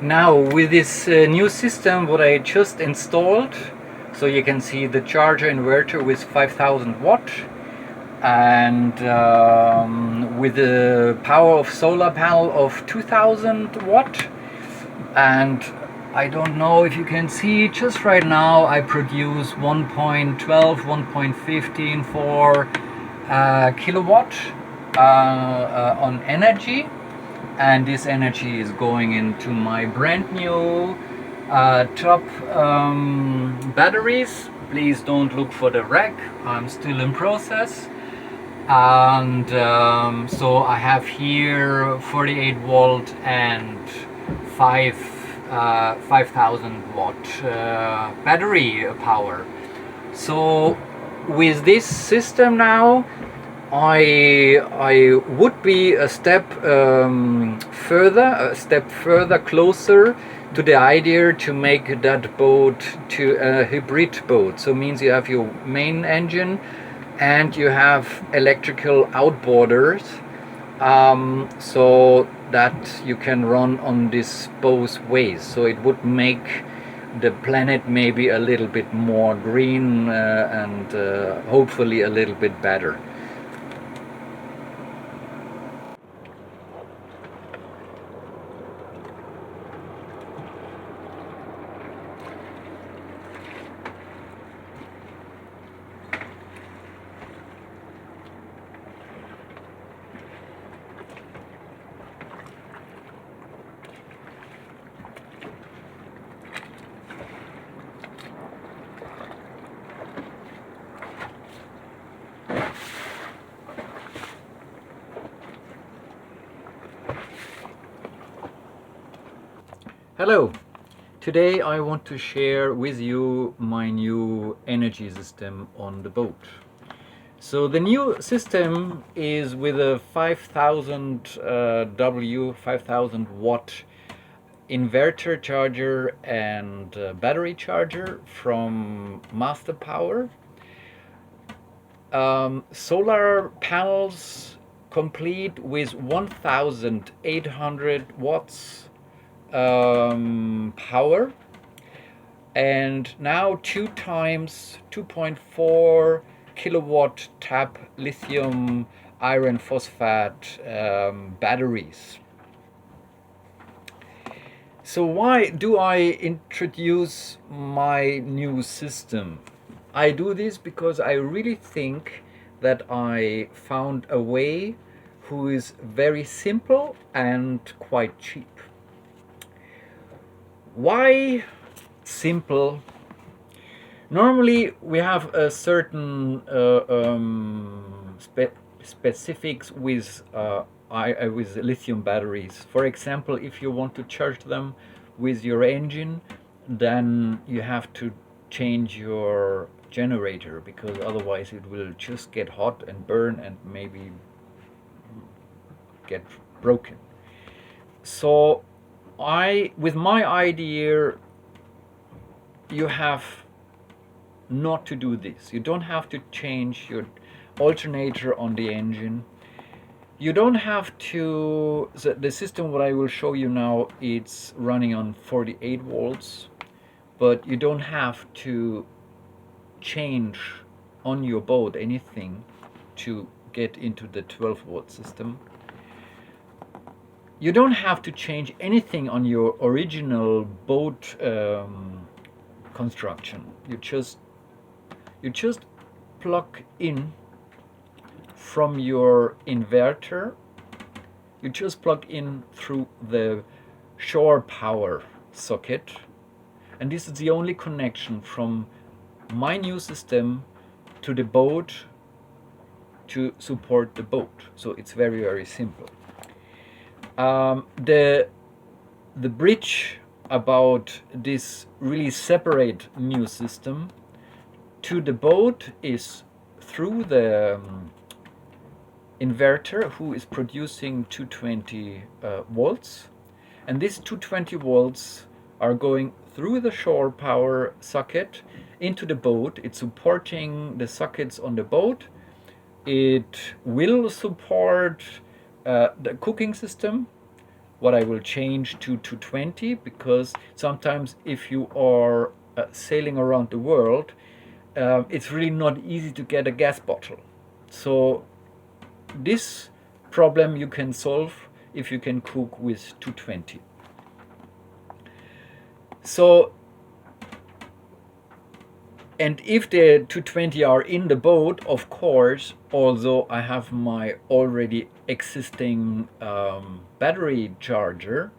Now with this new system what I just installed, so you can see the charger inverter with 5000 watt and with the power of solar panel of 2000 watt, and I don't know if you can see just right now I produce 1.12 1.15 for kilowatt on energy, and this energy is going into my brand new top batteries. Please don't look for the rack, I'm still in process. And so I have here 48 volt and 5000 watt battery power. So with this system now I would be a step further closer to the idea to make that boat to a hybrid boat. So it means you have your main engine and you have electrical outboarders, so that you can run on this both ways. So it would make the planet maybe a little bit more green and hopefully a little bit better. Hello, today I want to share with you my new energy system on the boat. So the new system is with a 5000 watt inverter charger and battery charger from Master Power. Solar panels complete with 1800 watts power, and now 2 times 2.4 kilowatt tap lithium iron phosphate batteries. So why do I introduce my new system? I do this because I really think that I found a way who is very simple and quite cheap. Why simple? Normally we have a certain specifics with lithium batteries. For example, if you want to charge them with your engine, then you have to change your generator, because otherwise it will just get hot and burn and maybe get broken. So with my idea, you have not to do this. You don't have to change your alternator on the engine. You don't have to, the system what I will show you now, it's running on 48 volts, but you don't have to change on your boat anything to get into the 12 volt system. You don't have to change anything on your original boat construction. You just plug in from your inverter. You just plug in through the shore power socket, and this is the only connection from my new system to the boat to support the boat. So it's very, very simple. The bridge about this really separate new system to the boat is through the inverter, who is producing 220 volts, and these 220 volts are going through the shore power socket into the boat. It's supporting the sockets on the boat. It will support the cooking system, what I will change to 220, because sometimes if you are sailing around the world, it's really not easy to get a gas bottle. So this problem you can solve if you can cook with 220. So, and if the 220 are in the boat, of course, although I have my already existing battery charger,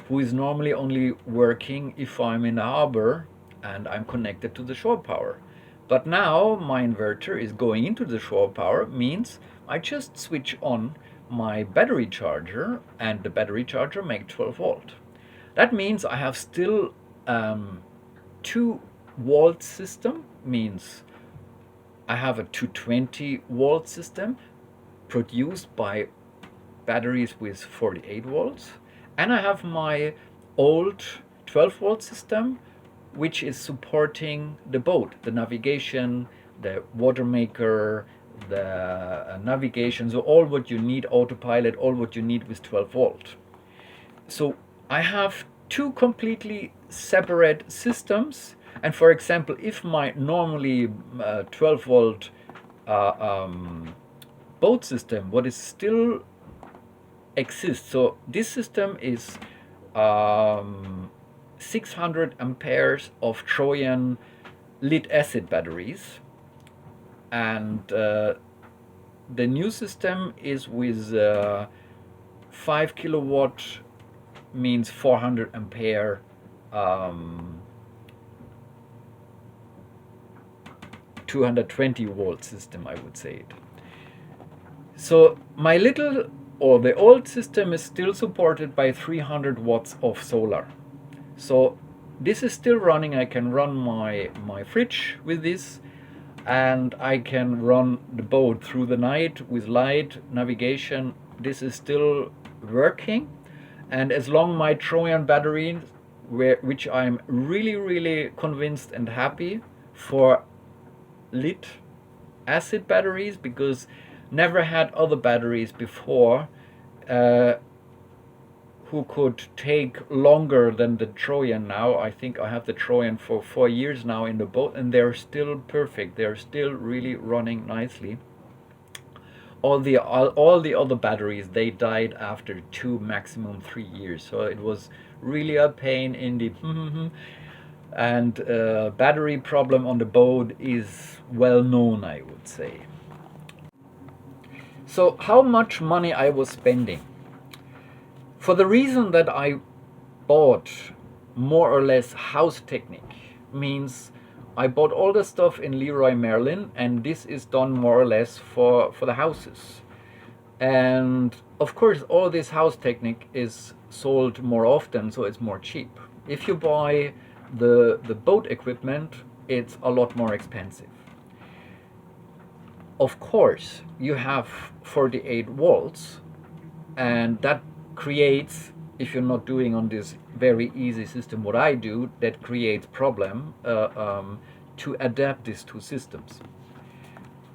who is normally only working if I'm in a harbor and I'm connected to the shore power. But now my inverter is going into the shore power, means I just switch on my battery charger and the battery charger makes 12 volt. That means I have still 2 volt system, means I have a 220 volt system produced by batteries with 48 volts, and I have my old 12 volt system which is supporting the boat, the navigation, the water maker, the navigation, so all what you need, autopilot, all what you need with 12 volt. So I have 2 completely separate systems, and for example, if my normally 12 volt boat system, what is still exists, so this system is 600 amperes of Trojan lead acid batteries, and the new system is with 5 kilowatt, means 400 ampere 220 volt system, I would say it. So my little, or the old system is still supported by 300 watts of solar. So this is still running. I can run my fridge with this, and I can run the boat through the night with light navigation. This is still working, and as long my Trojan batteries, which I'm really convinced and happy for lead acid batteries, because never had other batteries before who could take longer than the Trojan now. I think I have the Trojan for 4 years now in the boat, and they're still perfect. They're still really running nicely. All the other batteries, they died after 2, maximum 3 years. So it was really a pain in the and battery problem on the boat is well known, I would say. So how much money I was spending? For the reason that I bought more or less house technique, means I bought all the stuff in Leroy Merlin, and this is done more or less for the houses. And of course all this house technique is sold more often, so it's more cheap. If you buy the boat equipment, it's a lot more expensive. Of course you have 48 volts, and that creates, if you're not doing on this very easy system what I do, that creates problem to adapt these 2 systems.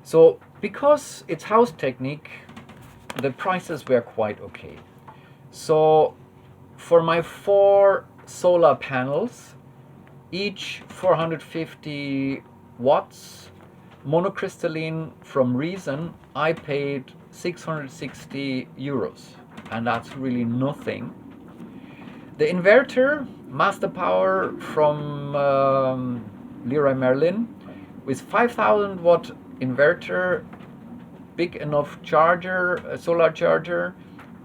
So because it's house technique, the prices were quite okay. So for my 4 solar panels, each 450 watts, monocrystalline from Reason, I paid 660 euros. And that's really nothing. The inverter, Master Power from Leroy Merlin, with 5000 watt inverter, big enough charger, solar charger,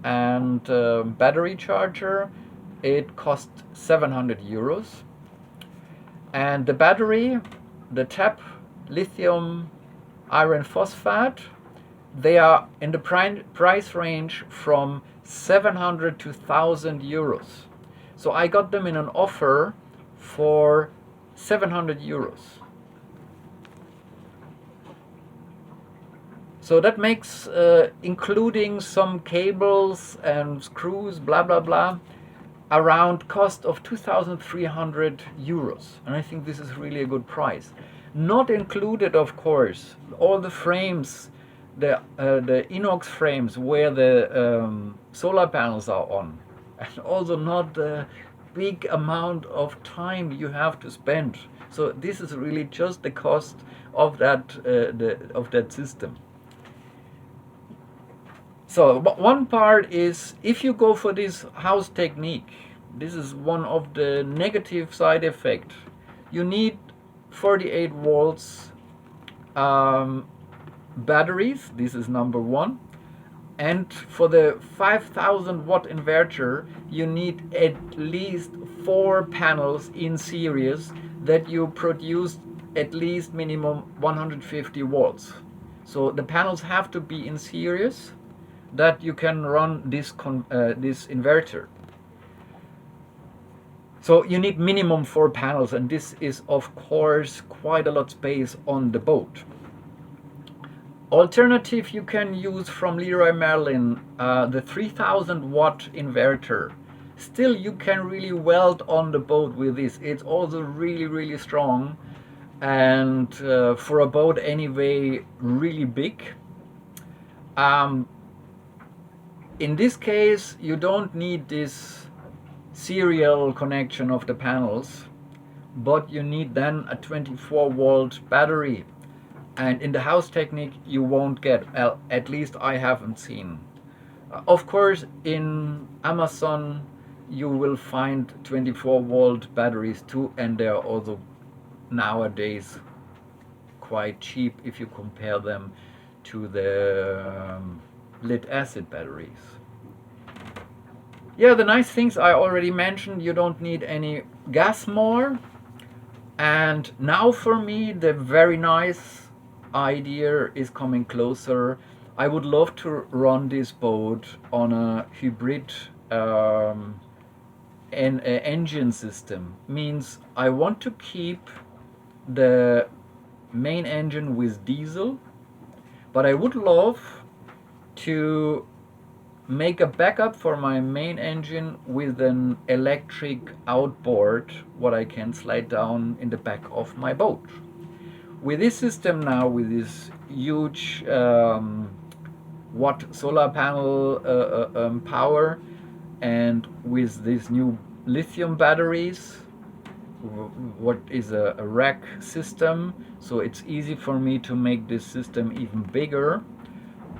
and battery charger, it cost 700 euros. And the battery, the tap, lithium, iron phosphate, they are in the price range from 700 to 1000 euros. So I got them in an offer for 700 euros. So that makes, including some cables and screws, blah blah blah, around cost of 2,300 euros. And I think this is really a good price. Not included, of course, all the frames, the inox frames where the solar panels are on. and also not the big amount of time you have to spend. So this is really just the cost of that system. So one part is, if you go for this house technique, this is one of the negative side effects. You need 48 volts batteries. This is number one. And for the 5000 watt inverter, you need at least 4 panels in series that you produce at least minimum 150 volts. So the panels have to be in series that you can run this inverter. So you need minimum 4 panels, and this is of course quite a lot of space on the boat. Alternative, you can use from Leroy Merlin the 3000 watt inverter. Still, you can really weld on the boat with this. It's also really strong, and for a boat anyway, really big. In this case, you don't need this serial connection of the panels, but you need then a 24 volt battery. And in the house technique, you won't get, at least I haven't seen. Of course, in Amazon, you will find 24 volt batteries too, and they are also nowadays quite cheap if you compare them to the lead acid batteries. Yeah, the nice things I already mentioned, you don't need any gas more. And now for me, the very nice idea is coming closer. I would love to run this boat on a hybrid engine system. Means I want to keep the main engine with diesel, but I would love to make a backup for my main engine with an electric outboard, what I can slide down in the back of my boat. With this system now, with this huge watt solar panel power, and with these new lithium batteries, what is a rack system, so it's easy for me to make this system even bigger.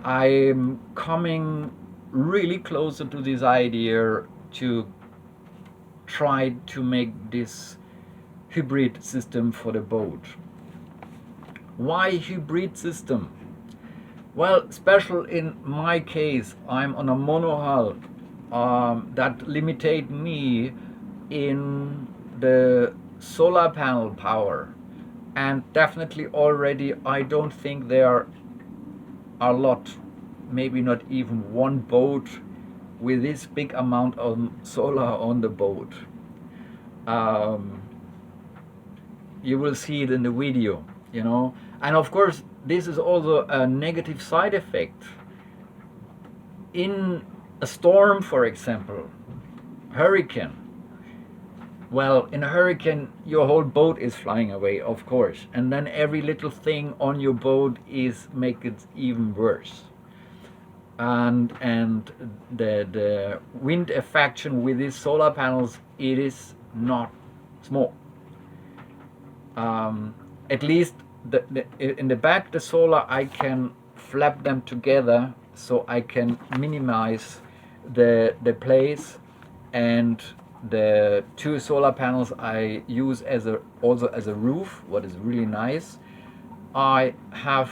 I'm coming really closer to this idea to try to make this hybrid system for the boat. Why hybrid system? Well, special in my case, I'm on a monohull that limited me in the solar panel power, and definitely already I don't think there are a lot, maybe not even one boat with this big amount of solar on the boat. You will see it in the video, you know. And of course, this is also a negative side effect. In a storm, for example, hurricane. Well, in a hurricane, your whole boat is flying away, of course. And then every little thing on your boat is make it even worse. And the wind affection with these solar panels, it is not small. At least in the back, the solar, I can flap them together so I can minimize the place, and the 2 solar panels I use also as a roof, what is really nice. I have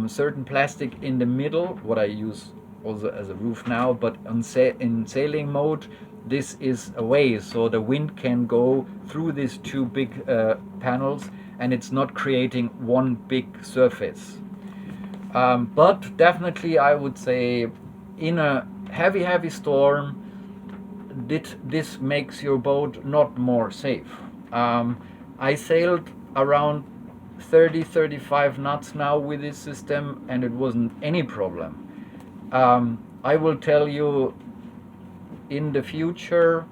certain plastic in the middle, what I use also as a roof now, but in sailing mode, this is away, so the wind can go through these 2 big panels, and it's not creating one big surface. But definitely I would say in a heavy storm, this makes your boat not more safe. I sailed around 30-35 knots now with this system, and it wasn't any problem. I will tell you in the future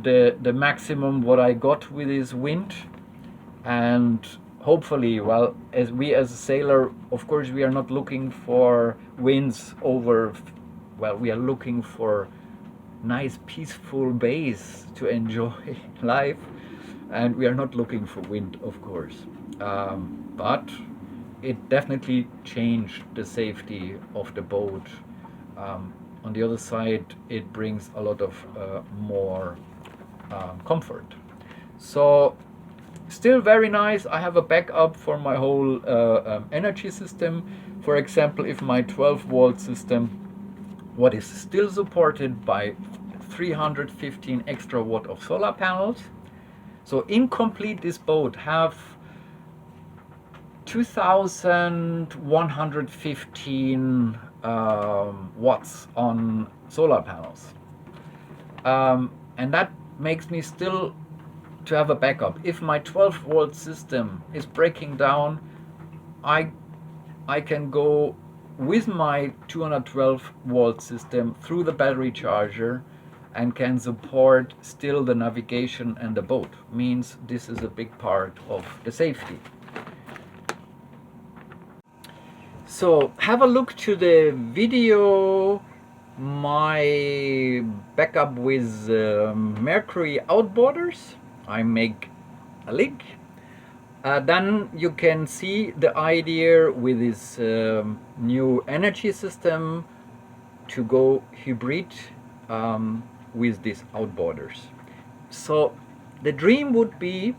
the maximum what I got with this wind, and hopefully, well, as a sailor, of course, we are not looking for winds over, well, we are looking for nice peaceful bays to enjoy life, and we are not looking for wind, of course. But it definitely changed the safety of the boat. On the other side, it brings a lot of more comfort. So still very nice. I have a backup for my whole energy system. For example, if my 12-volt system, what is still supported by 315 extra watt of solar panels. So incomplete, this boat have 2115 watts on solar panels, and that makes me still to have a backup. If my 12-volt system is breaking down, I can go with my 212-volt system through the battery charger and can support still the navigation and the boat. Means this is a big part of the safety. So have a look to the video, my backup with mercury outboarders. I make a link. Then you can see the idea with this new energy system to go hybrid with these outboarders. So the dream would be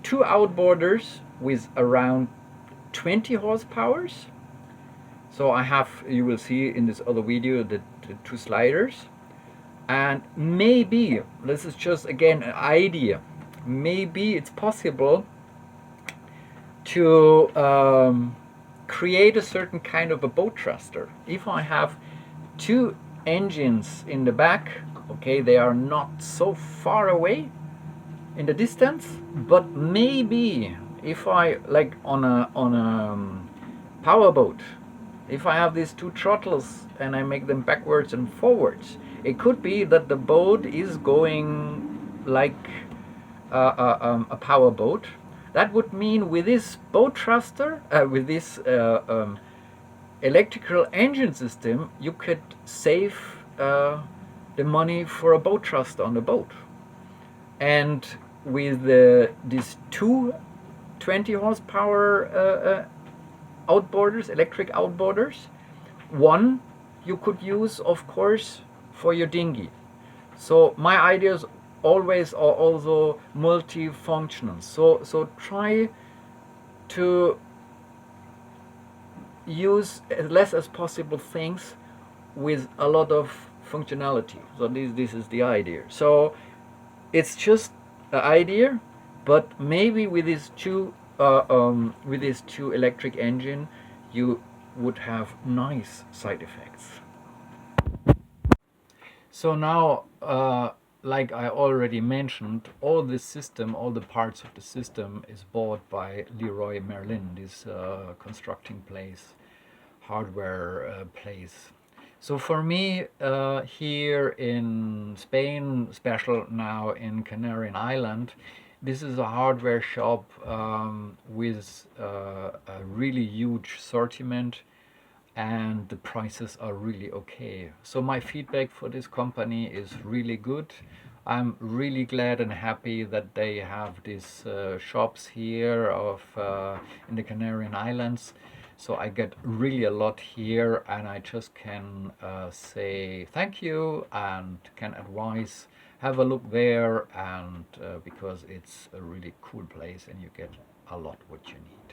2 outboarders with around 20 horsepower. So I have, you will see in this other video, the 2 sliders. And maybe, this is just again an idea, maybe it's possible to create a certain kind of a boat thruster. If I have 2 engines in the back, okay, they are not so far away in the distance, but maybe if I, like on a power boat, if I have these 2 throttles and I make them backwards and forwards, it could be that the boat is going like a power boat. That would mean with this boat thruster, with this electrical engine system, you could save the money for a boat thruster on the boat. And with these 2 20 horsepower outboarders, electric outboarders, one you could use, of course, for your dinghy. So my ideas always are also multifunctional. So try to use as less as possible things with a lot of functionality. So this is the idea. So it's just an idea, but maybe with these two electric engine, you would have nice side effects. So now, like I already mentioned, all the parts of the system is bought by Leroy Merlin, this constructing place, hardware place. So for me, here in Spain, special now in Canary Island, this is a hardware shop with a really huge assortment, and the prices are really okay. So my feedback for this company is really good. I'm really glad and happy that they have these shops here in the Canary Islands. So I get really a lot here, and I just can say thank you and can advise, have a look there, and because it's a really cool place and you get a lot what you need.